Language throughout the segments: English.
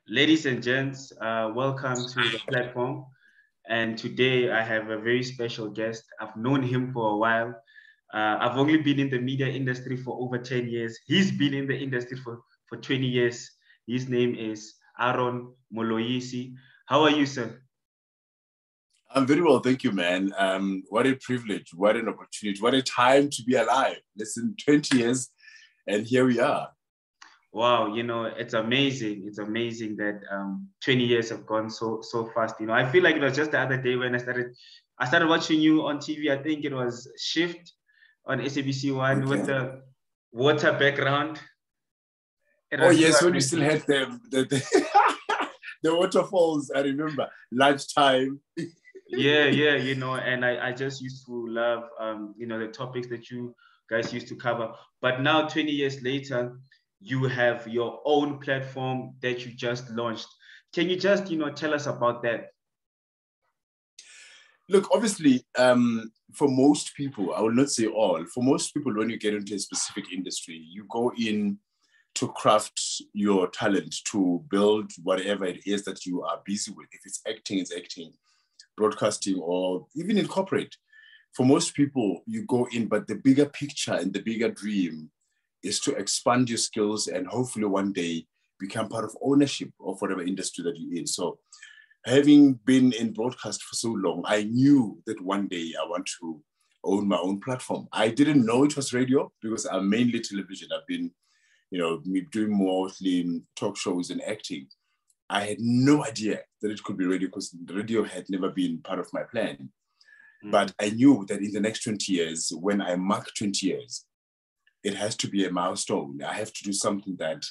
Ladies and gents, welcome to the platform. And today I have a very special guest. I've known him for a while. I've only been in the media industry for over 10 years. He's been in the industry for 20 years. His name is Aaron Moloisi. How are you, sir? I'm very well, thank you, man. What a privilege, what an opportunity, what a time to be alive. Listen, 20 years, and here we are. Wow, it's amazing. It's amazing that 20 years have gone so fast. I feel like it was just the other day when I started watching you on TV. I think it was Shift on SABC One with the water background. Oh yes, when you still had the the waterfalls. I remember lunchtime. Yeah, and I just used to love the topics that you guys used to cover. But now, 20 years later, you have your own platform that you just launched. Can you just tell us about that? Look, obviously, for most people, I will not say all, for most people, when you get into a specific industry, you go in to craft your talent, to build whatever it is that you are busy with. If it's acting, broadcasting, or even in corporate. For most people, you go in, but the bigger picture and the bigger dream is to expand your skills and hopefully one day become part of ownership of whatever industry that you're in. So having been in broadcast for so long, I knew that one day I want to own my own platform. I didn't know it was radio because I'm mainly television. I've been, doing mostly talk shows and acting. I had no idea that it could be radio because the radio had never been part of my plan. But I knew that in the next 20 years, when I mark 20 years, it has to be a milestone. I have to do something that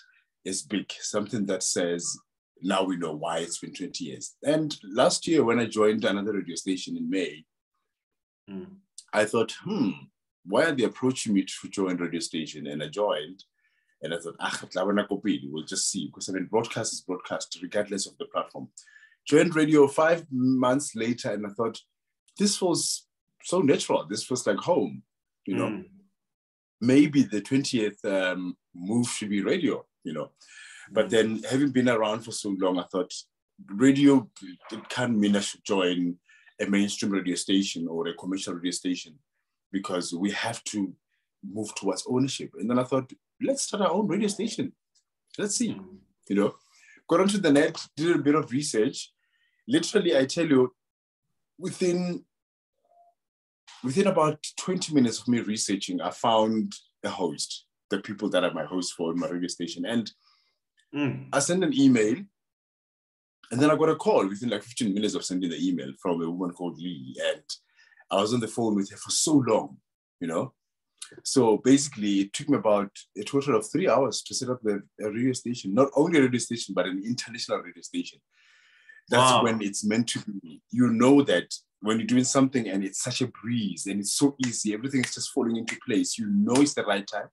is big, something that says, now we know why it's been 20 years. And last year, when I joined another radio station in May, I thought, why are they approaching me to join radio station? And I joined. And I thought, we'll just see. Because broadcast is broadcast, regardless of the platform. Joined radio 5 months later, and I thought, this was so natural. This was like home, Maybe the 20th move should be radio, But then having been around for so long, I thought radio, it can't mean I should join a mainstream radio station or a commercial radio station because we have to move towards ownership. And then I thought, let's start our own radio station. Let's see, Got onto the net, did a bit of research. Literally, I tell you, within about 20 minutes of me researching, I found a host, the people that are my hosts for my radio station. And I sent an email, and then I got a call within like 15 minutes of sending the email from a woman called Lee. And I was on the phone with her for so long, So basically, it took me about a total of 3 hours to set up a radio station, not only a radio station, but an international radio station. That's when it's meant to be. You know that when you're doing something and it's such a breeze and it's so easy, everything is just falling into place. You know it's the right time.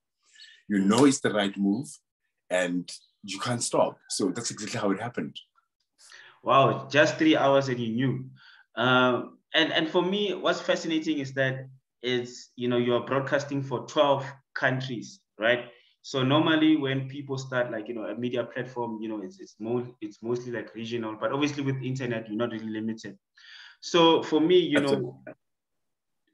You know it's the right move, and you can't stop. So that's exactly how it happened. Wow, just 3 hours and you knew. And for me, what's fascinating is that you are broadcasting for 12 countries, right? So normally when people start like, a media platform, it's mostly like regional, but obviously with internet, you're not really limited. So for me,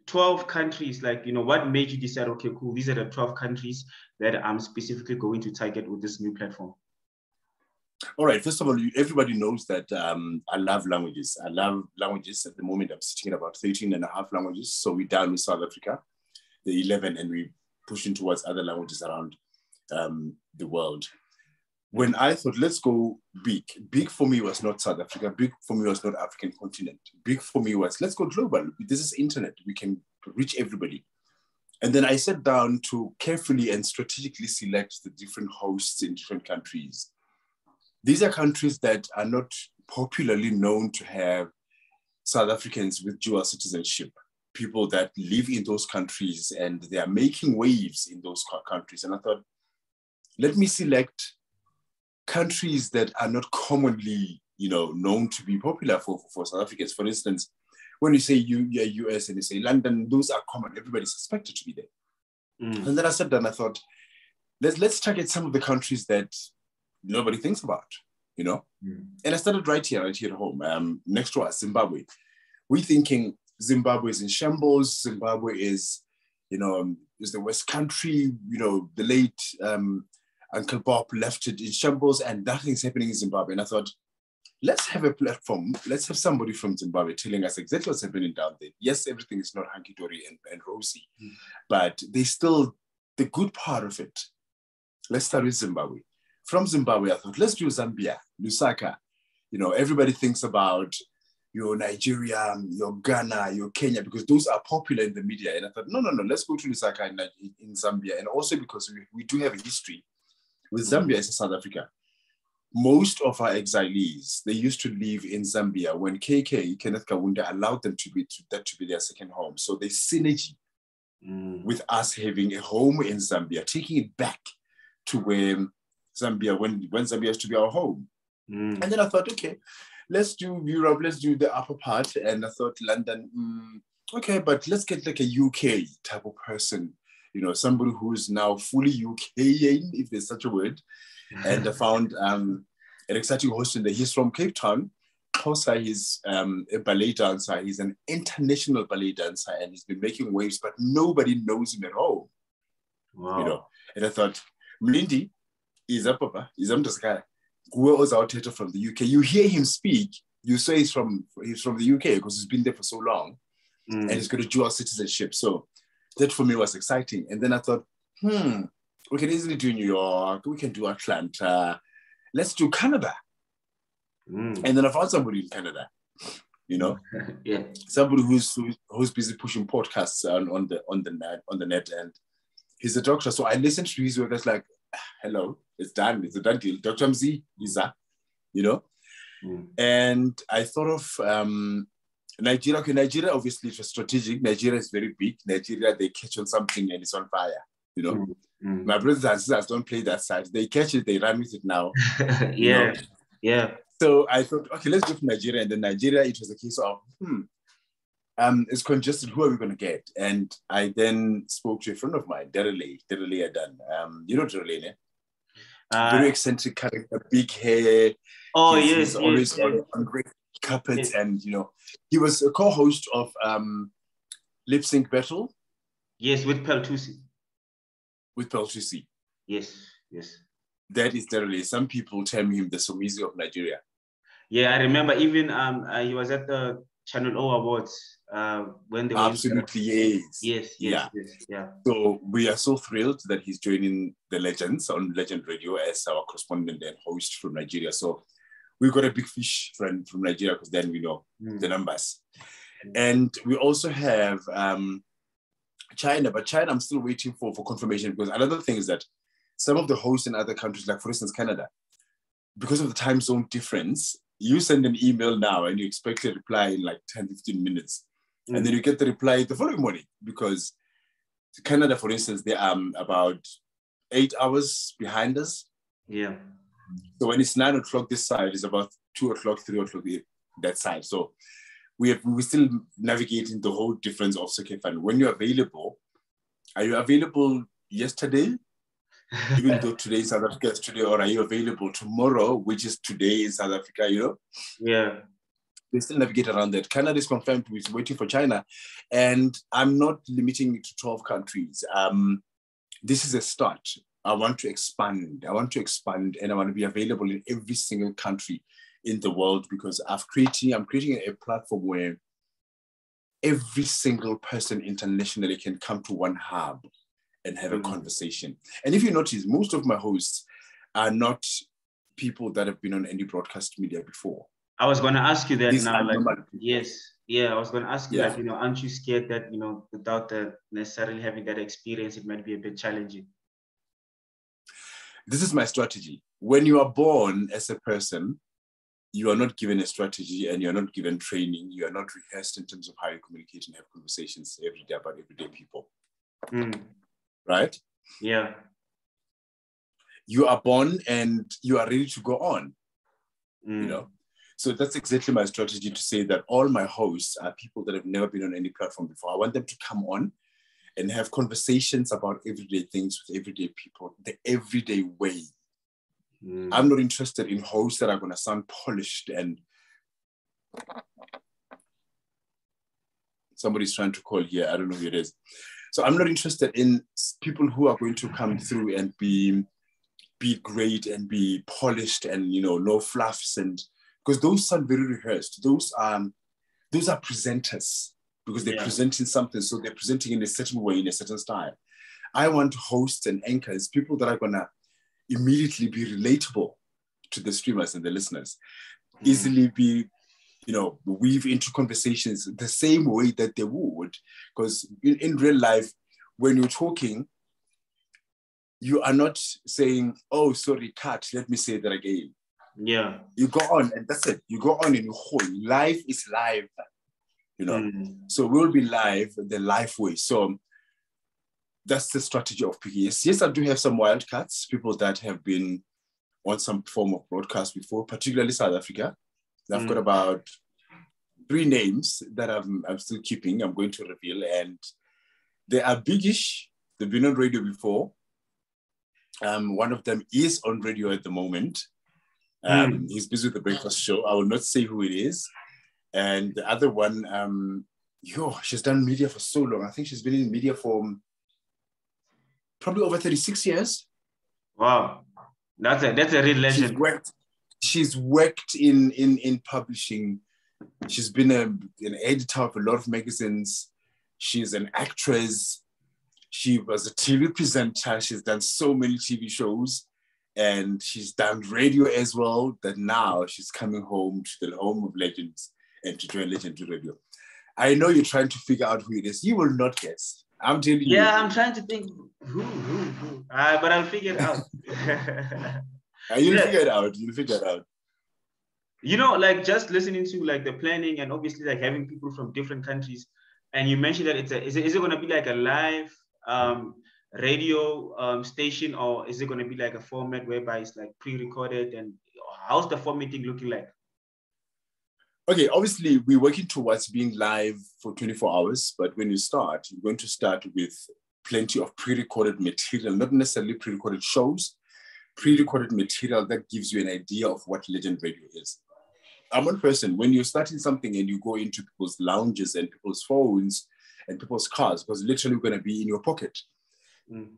12 countries, like, what made you decide, okay, cool, these are the 12 countries that I'm specifically going to target with this new platform? All right, first of all, everybody knows that I love languages. I love languages. At the moment, I'm sitting at about 13 and a half languages. So we're down with South Africa, the 11, and we're pushing towards other languages around the world. When I thought, let's go big for me was not South Africa. Big for me was not African continent. Big for me was, let's go global. This is internet. We can reach everybody. And then I sat down to carefully and strategically select the different hosts in different countries. These are countries that are not popularly known to have South Africans with dual citizenship, people that live in those countries and they are making waves in those countries. And I thought, let me select countries that are not commonly, known to be popular for South Africans. For instance, when you say US and you say London, those are common. Everybody's expected to be there. And then I sat down and I thought, let's target some of the countries that nobody thinks about. you know? And I started right here at home, next to us, Zimbabwe. We're thinking Zimbabwe is in shambles. Zimbabwe is, is the West Country, the late Uncle Bob left it in shambles and nothing's happening in Zimbabwe. And I thought, let's have a platform. Let's have somebody from Zimbabwe telling us exactly what's happening down there. Yes, everything is not hunky-dory and rosy, but there's still the good part of it. Let's start with Zimbabwe. From Zimbabwe, I thought, let's do Zambia, Lusaka. Everybody thinks about your Nigeria, your Ghana, your Kenya, because those are popular in the media. And I thought, no, let's go to Lusaka in Zambia. And also because we do have a history with Zambia as South Africa. Most of our exilees, they used to live in Zambia when Kenneth Kaunda, allowed them to be their second home. So there's synergy with us having a home in Zambia, taking it back to where Zambia, when Zambia used to be our home. And then I thought, okay, let's do Europe, let's do the upper part. And I thought London, okay, but let's get like a UK type of person, somebody who's now fully UKian, if there's such a word. And I found an exciting host in there. He's from Cape Town. Kosa, he's a ballet dancer. He's an international ballet dancer, and he's been making waves, but nobody knows him at all. Wow. And I thought, Mlindi is up, Papa. He's out from the UK. You hear him speak. You say he's from the UK because he's been there for so long, and he's got a dual citizenship. So that for me was exciting. And then I thought, we can easily do New York. We can do Atlanta. Let's do Canada. And then I found somebody in Canada, yeah, somebody who's busy pushing podcasts on the net, and he's a doctor. So I listened to his work. I was like, hello, it's done. It's a done deal. Dr. Mzi, Lisa, And I thought of Nigeria. Okay, Nigeria, obviously, it was strategic. Nigeria is very big. Nigeria, they catch on something and it's on fire, My brothers and sisters don't play that side. They catch it, they run with it now. Yeah. So I thought, okay, let's go to Nigeria. And then Nigeria, it was a case of, it's congested. Who are we going to get? And I then spoke to a friend of mine, Derele Adan. Derele, ne? Very eccentric character, big hair. Oh, he's always on great carpets. And, he was a co-host of Lip Sync Battle. Yes, with Peltusi. Yes. That is Derele. Some people term him the Somizi of Nigeria. Yeah, I remember even he was at the Channel O Awards when they were absolutely yes. So we are so thrilled that he's joining the Legends on Legend Radio as our correspondent and host from Nigeria. So we've got a big fish friend from Nigeria because then we know the numbers. And we also have China, but China I'm still waiting for confirmation, because another thing is that some of the hosts in other countries, like for instance Canada, because of the time zone difference, you send an email now and you expect a reply in like 10-15 minutes. And then you get the reply the following morning, because Canada, for instance, they are about 8 hours behind us. Yeah. So when it's 9 o'clock this side, it's about 2 o'clock, 3 o'clock that side. So we're still navigating the whole difference of Sekefan. When you're available, are you available yesterday? Even though today in South Africa is today, or are you available tomorrow, which is today in South Africa, Yeah. They still navigate around that. Canada is confirmed, we're waiting for China. And I'm not limiting it to 12 countries. This is a start. I want to expand and I want to be available in every single country in the world, because I'm creating a platform where every single person internationally can come to one hub and have a conversation. And if you notice, most of my hosts are not people that have been on any broadcast media before. I was going to ask you that These now. Yes. Yeah, I was going to ask you that, aren't you scared that, without necessarily having that experience, it might be a bit challenging? This is my strategy. When you are born as a person, you are not given a strategy and you're not given training. You are not rehearsed in terms of how you communicate and have conversations every day about everyday people. Right? Yeah. You are born and you are ready to go on, So that's exactly my strategy, to say that all my hosts are people that have never been on any platform before. I want them to come on and have conversations about everyday things with everyday people, the everyday way. I'm not interested in hosts that are going to sound polished and somebody's trying to call here. I don't know who it is. So I'm not interested in people who are going to come through and be great and be polished and, you know, no fluffs, and because those sound very rehearsed. Those are presenters because they're presenting something. So they're presenting in a certain way, in a certain style. I want hosts and anchors, people that are going to immediately be relatable to the streamers and the listeners, easily be, you know, weave into conversations the same way that they would. Because in real life, when you're talking, you are not saying, oh, sorry, cut, let me say that again. Yeah. You go on and that's it. You go on and you hold. Life is live, you know. So we'll be live the live way. So that's the strategy of PKS. Yes, I do have some wildcats, people that have been on some form of broadcast before, particularly South Africa. I've got about 3 names that I'm still keeping, I'm going to reveal, and they are biggish. They've been on radio before. One of them is on radio at the moment. He's busy with the breakfast show. I will not say who it is. And the other one, she's done media for so long. I think she's been in media for probably over 36 years. Wow. That's a real legend. She's worked in publishing. She's been an editor of a lot of magazines. She's an actress. She was a TV presenter. She's done so many TV shows, and she's done radio as well, that now she's coming home to the home of legends and to join Legendary Radio. I know you're trying to figure out who it is. You will not guess. I'm telling you. Yeah, I'm trying to think who. But I'll figure it out. You'll figure it out. You'll figure it out. You know, like just listening to like the planning and obviously like having people from different countries, and you mentioned that is it going to be like a live radio station, or is it going to be like a format whereby it's like pre-recorded, and how's the formatting looking like? Okay, obviously we're working towards being live for 24 hours, but when you start, you're going to start with plenty of pre-recorded material, not necessarily pre-recorded shows, pre-recorded material that gives you an idea of what Legend Radio is. I'm one person, when you're starting something and you go into people's lounges and people's phones and people's cars, because literally we're going to be in your pocket.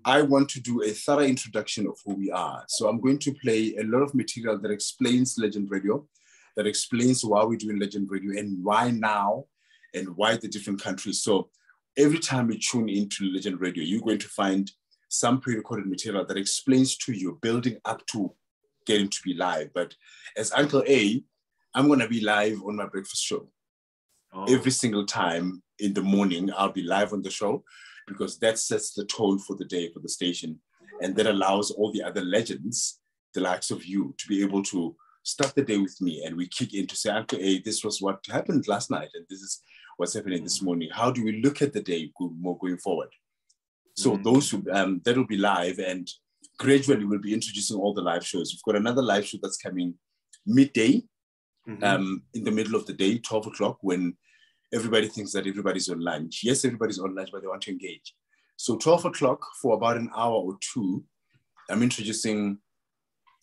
I want to do a thorough introduction of who we are. So I'm going to play a lot of material that explains Legend Radio, that explains why we're doing Legend Radio and why now and why the different countries. So every time you tune into Legend Radio, you're going to find some pre-recorded material that explains to you, building up to getting to be live. But as Uncle A, I'm going to be live on my breakfast show. Every single time in the morning, I'll be live on the show, because that sets the tone for the day for the station. And that allows all the other legends, the likes of you, to be able to start the day with me. And we kick in to say, Uncle A, this was what happened last night, and this is what's happening this morning. How do we look at the day going forward? So those who, that'll be live, and gradually we'll be introducing all the live shows. We've got another live show that's coming midday, in the middle of the day, 12 o'clock, when everybody thinks that everybody's on lunch. Yes, everybody's on lunch, but they want to engage. So 12 o'clock for about an hour or two, I'm introducing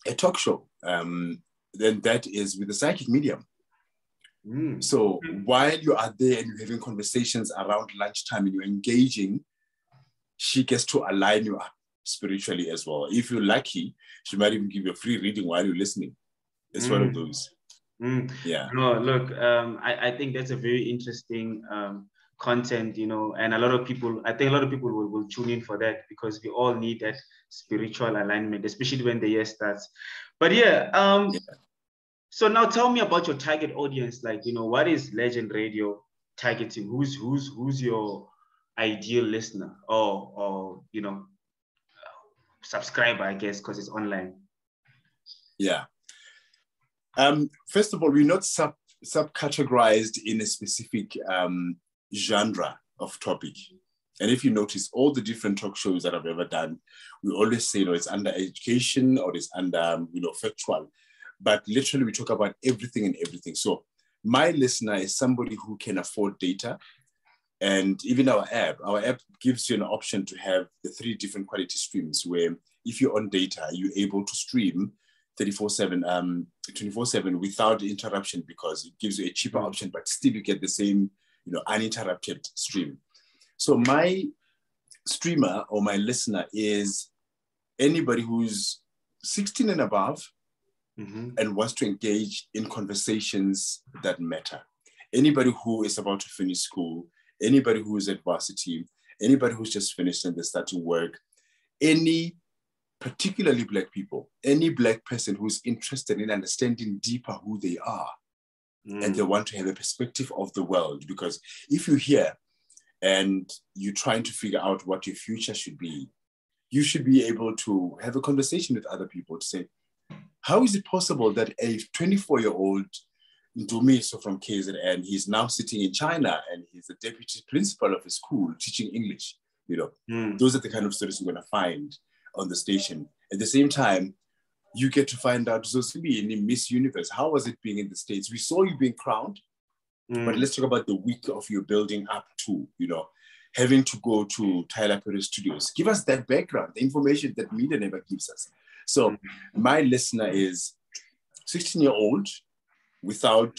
a talk show. Then that is with the psychic medium. So while you are there and you're having conversations around lunchtime and you're engaging, she gets to align you up spiritually as well. If you're lucky, she might even give you a free reading while you're listening. It's one of those. Yeah. No, look, I think that's a very interesting content, you know, and I think a lot of people will tune in for that, because we all need that spiritual alignment, especially when the year starts. But so now tell me about your target audience. Like, you know, what is Legend Radio targeting? Who's your ideal listener or you know, subscriber, I guess, because it's online? Yeah. First of all, we're not subcategorized in a specific genre of topic. And if you notice, all the different talk shows that I've ever done, we always say, you know, it's under education or it's under, you know, factual. But literally, we talk about everything and everything. So my listener is somebody who can afford data. And even our app gives you an option to have the 3 different quality streams, where if you're on data, you're able to stream 34/7, 24/7 without interruption, because it gives you a cheaper option, but still you get the same, uninterrupted stream. So my streamer or my listener is anybody who's 16 and above and wants to engage in conversations that matter. Anybody who is about to finish school, anybody who is at varsity, anybody who's just finished and they're starting work, particularly Black people, any Black person who's interested in understanding deeper who they are, and they want to have a perspective of the world. Because if you're here and you're trying to figure out what your future should be, you should be able to have a conversation with other people to say, how is it possible that a 24-year-old Ndumiso from KZN, he's now sitting in China and he's the deputy principal of a school teaching English? Those are the kind of stories you're going to find on the station. At the same time, you get to find out, Zosibi, in Miss Universe, how was it being in the States? We saw you being crowned, but let's talk about the week of your building up to, having to go to Tyler Perry Studios. Give us that background, the information that media never gives us. So my listener is 16-year-old without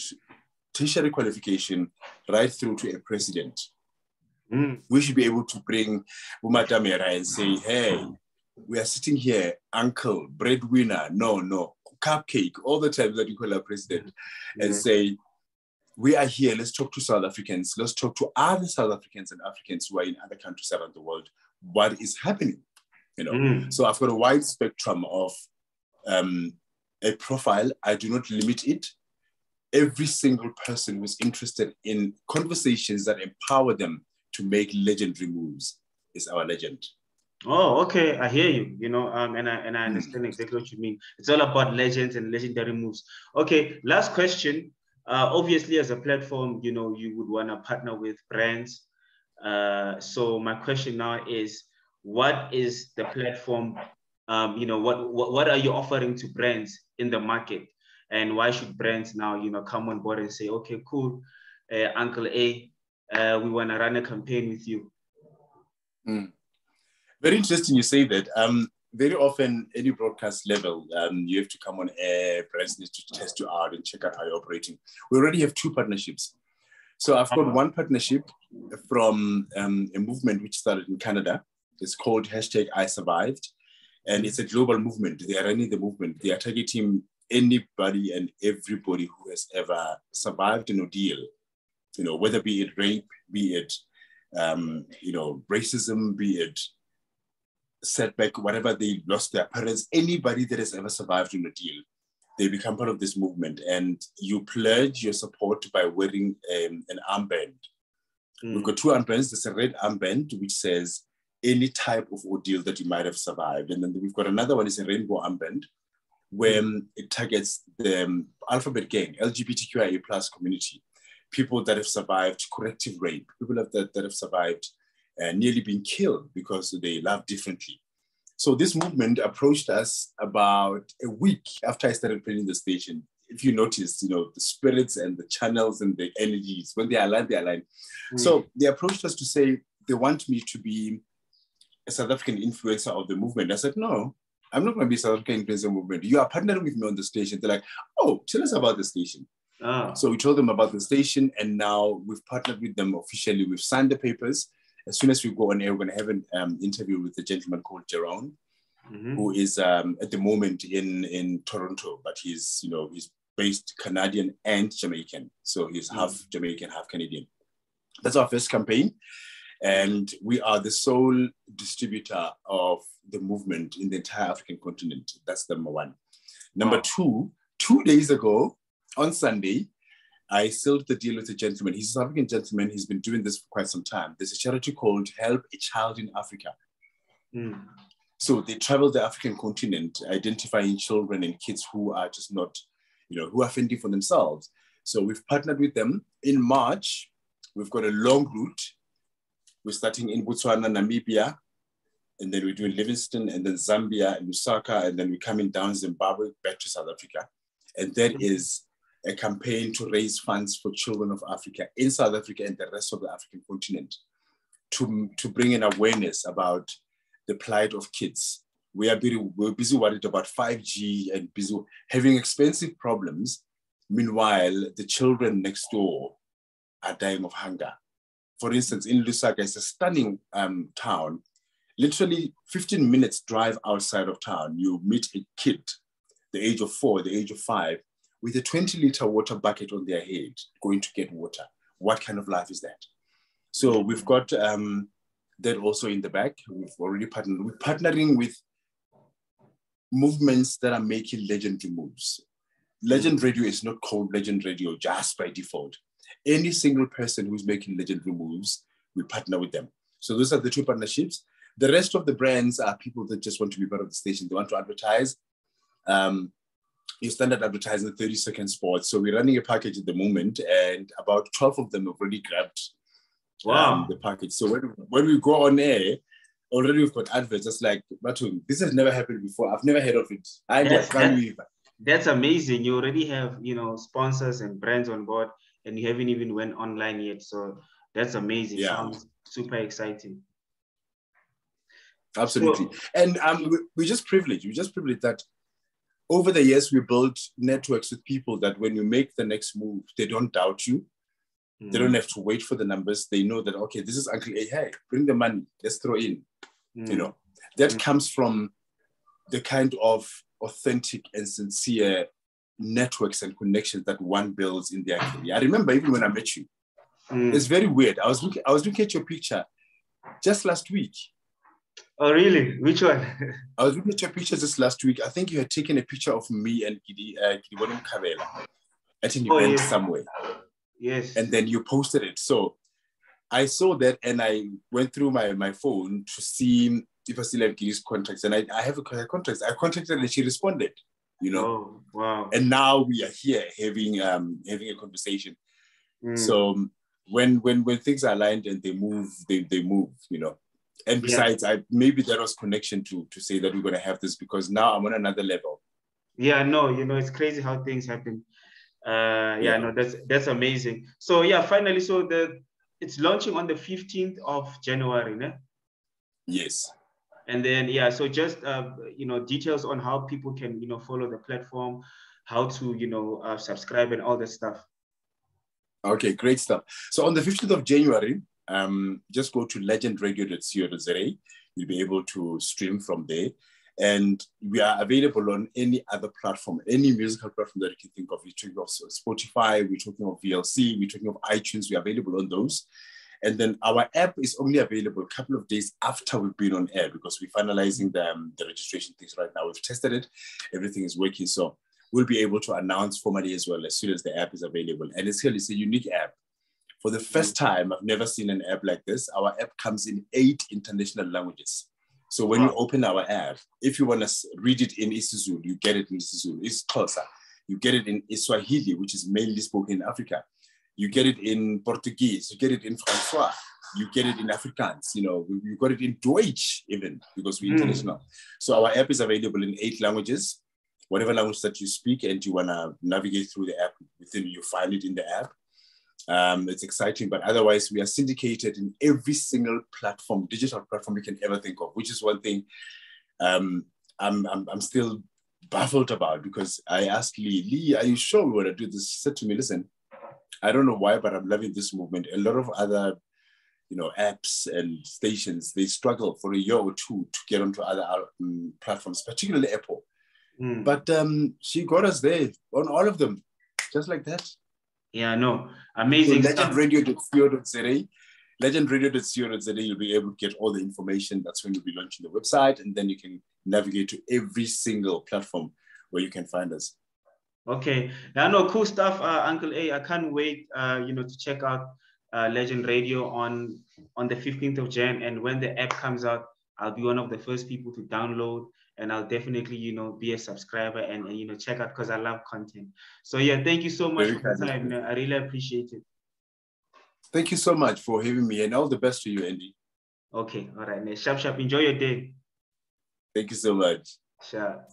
tertiary qualification right through to a president. We should be able to bring Umatamera and say, hey, we are sitting here, uncle, breadwinner, no, cupcake, all the time that you call our president, and say, we are here, let's talk to South Africans, let's talk to other South Africans and Africans who are in other countries around the world. What is happening? So I've got a wide spectrum of a profile. I do not limit it. Every single person who's interested in conversations that empower them to make legendary moves is our legend. Oh, okay. I hear you, and I understand exactly what you mean. It's all about legends and legendary moves. Okay, last question. Obviously, as a platform, you would want to partner with brands. So my question now is, what is the platform? What are you offering to brands in the market? And why should brands now, come on board and say, okay, cool, Uncle A, we want to run a campaign with you? Very interesting you say that. Very often, any broadcast level, you have to come on air, brands need to test you out and check out how you're operating. We already have 2 partnerships. So I've got one partnership from a movement which started in Canada. It's called #ISurvived. And it's a global movement. They are running the movement. They are targeting anybody and everybody who has ever survived an ordeal, whether be it rape, be it, racism, be it setback, whatever, they lost their parents, anybody that has ever survived an ordeal, they become part of this movement. And you pledge your support by wearing an armband. We've got 2 armbands. There's a red armband, which says any type of ordeal that you might have survived. And then we've got another one, is a rainbow armband, where it targets the alphabet gang, LGBTQIA+ community, people that have survived corrective rape, people that have survived nearly being killed because they love differently. So this movement approached us about a week after I started playing the station. If you notice, the spirits and the channels and the energies, when they align, they align. So they approached us to say they want me to be a South African influencer of the movement. I said, no, I'm not going to be a South African influencer movement. You are partnering with me on the station. They're like, oh, tell us about the station. So we told them about the station, and now we've partnered with them officially. We've signed the papers. As soon as we go on air, we're going to have an interview with a gentleman called Jerome, who is at the moment in Toronto, but he's based Canadian and Jamaican. So he's half Jamaican, half Canadian. That's our first campaign. And we are the sole distributor of the movement in the entire African continent. That's number 1. Number 2, 2 days ago on Sunday, I sealed the deal with a gentleman. He's a South African gentleman. He's been doing this for quite some time. There's a charity called Help a Child in Africa. So they travel the African continent, identifying children and kids who are just not, who are fending for themselves. So we've partnered with them. In March, we've got a long route. We're starting in Botswana, Namibia, and then we're doing Livingstone, and then Zambia, and Lusaka, and then we're coming down Zimbabwe, back to South Africa. And that is a campaign to raise funds for children of Africa in South Africa and the rest of the African continent to bring in awareness about the plight of kids we're busy worried about 5G and busy having expensive problems. Meanwhile, the children next door are dying of hunger. For instance, in Lusaka, it's a stunning town. Literally 15 minutes drive outside of town, you meet a kid, the age of 4, the age of 5, with a 20-liter water bucket on their head, going to get water. What kind of life is that? So we've got that also in the back. We've already partnered. We're partnering with movements that are making legendary moves. Legend Radio is not called Legend Radio just by default. Any single person who's making legendary moves, we partner with them. So those are the 2 partnerships. The rest of the brands are people that just want to be part of the station. They want to advertise. Your standard advertising, 30-second spots. So we're running a package at the moment, and about 12 of them have already grabbed the package. So when we go on air, already we've got adverts. Just like, Batum, this has never happened before. I've never heard of it. That's amazing. You already have, sponsors and brands on board, and you haven't even went online yet. So that's amazing. Yeah. Sounds super exciting. Absolutely. And we're just privileged. We're just privileged that over the years, we built networks with people that when you make the next move, they don't doubt you. They don't have to wait for the numbers. They know that, okay, this is Uncle A. Hey, bring the money. Let's throw in. That comes from the kind of authentic and sincere networks and connections that one builds in their career. I remember even when I met you, it's very weird. I was looking at your picture just last week. Oh, really? Which one? I was looking at your picture just last week. I think you had taken a picture of me and Gidi Kabela at an event somewhere. Yes. And then you posted it. So I saw that and I went through my phone to see if I still have Gidi's contacts. And I have a contact. I contacted her and she responded, Oh, wow. And now we are here having a conversation. So when things are aligned and they move, they move, And besides, maybe there was connection to say that we're going to have this because now I'm on another level. Yeah, no, it's crazy how things happen. No, that's amazing. So finally, so it's launching on the 15th of January, né? Yes. And then so just details on how people can follow the platform, how to subscribe and all that stuff. Okay, great stuff. So on the 15th of January, just go to legendradio.co.za. You'll be able to stream from there. And we are available on any other platform, any musical platform that you can think of. We're talking of Spotify, we're talking of VLC, we're talking of iTunes. We're available on those. And then our app is only available a couple of days after we've been on air because we're finalizing the registration things right now. We've tested it. Everything is working. So we'll be able to announce formally as well as soon as the app is available. And it's a unique app. For the first time, I've never seen an app like this. Our app comes in 8 international languages. So when you open our app, if you want to read it in isiZulu, you get it in isiZulu. It's Xhosa. You get it in Swahili, which is mainly spoken in Africa. You get it in Portuguese. You get it in Francois. You get it in Afrikaans. You got it in Deutsch even because we're international. So our app is available in 8 languages. Whatever language that you speak and you want to navigate through the app, you find it in the app. It's exciting, but otherwise we are syndicated in every single platform, digital platform you can ever think of, which is one thing I'm still baffled about because I asked Lee, are you sure we want to do this? She said to me, listen, I don't know why, but I'm loving this movement. A lot of other, apps and stations, they struggle for a year or two to get onto other platforms, particularly Apple. But she got us there on all of them, just like that. Yeah, no, amazing so stuff. legendradio.co.za, legendradio.co.za, you'll be able to get all the information. That's when you'll be launching the website, and then you can navigate to every single platform where you can find us. Okay, no, cool stuff, Uncle A. I can't wait, to check out Legend Radio on the 15th of Jan, and when the app comes out, I'll be one of the first people to download. And I'll definitely, be a subscriber and check out because I love content. So thank you so much for the time. I really appreciate it. Thank you so much for having me, and all the best to you, Andy. Okay, all right. Sharp. Enjoy your day. Thank you so much. Sure.